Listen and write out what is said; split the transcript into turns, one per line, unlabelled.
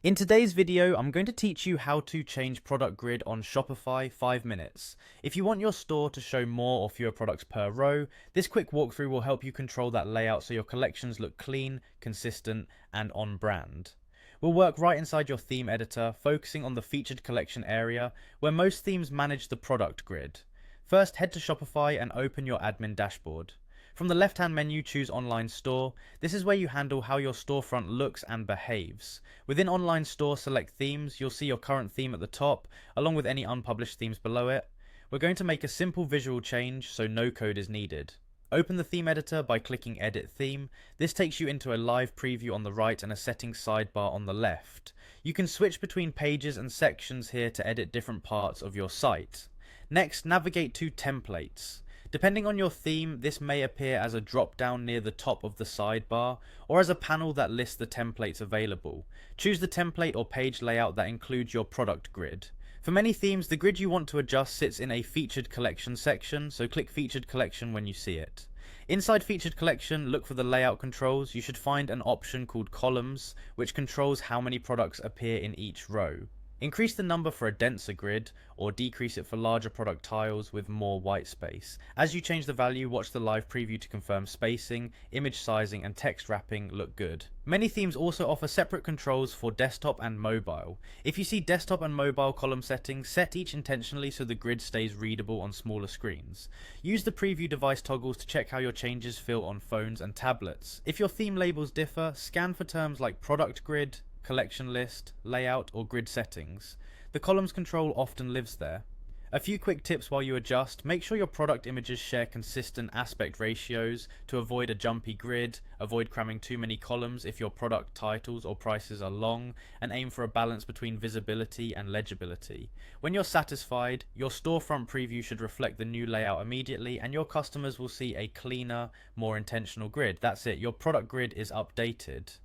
In today's video, I'm going to teach you how to change product grid on Shopify 5 minutes. If you want your store to show more or fewer products per row, this quick walkthrough will help you control that layout so your collections look clean, consistent, and on brand. We'll work right inside your theme editor, focusing on the featured collection area, where most themes manage the product grid. First, head to Shopify and open your admin dashboard. From the left-hand menu, choose Online Store. This is where you handle how your storefront looks and behaves. Within Online Store, select Themes. You'll see your current theme at the top, along with any unpublished themes below it. We're going to make a simple visual change, so no code is needed. Open the theme editor by clicking Edit Theme. This takes you into a live preview on the right and a settings sidebar on the left. You can switch between pages and sections here to edit different parts of your site. Next, navigate to Templates. Depending on your theme, this may appear as a drop-down near the top of the sidebar, or as a panel that lists the templates available. Choose the template or page layout that includes your product grid. For many themes, the grid you want to adjust sits in a Featured Collection section, so click Featured Collection when you see it. Inside Featured Collection, look for the layout controls. You should find an option called Columns, which controls how many products appear in each row. Increase the number for a denser grid, or decrease it for larger product tiles with more white space. As you change the value, watch the live preview to confirm spacing, image sizing, and text wrapping look good. Many themes also offer separate controls for desktop and mobile. If you see desktop and mobile column settings, set each intentionally so the grid stays readable on smaller screens. Use the preview device toggles to check how your changes feel on phones and tablets. If your theme labels differ, scan for terms like product grid, collection list, layout, or grid settings. The columns control often lives there. A few quick tips while you adjust: make sure your product images share consistent aspect ratios to avoid a jumpy grid, avoid cramming too many columns if your product titles or prices are long, and aim for a balance between visibility and legibility. When you're satisfied, your storefront preview should reflect the new layout immediately, and your customers will see a cleaner, more intentional grid. That's it, your product grid is updated.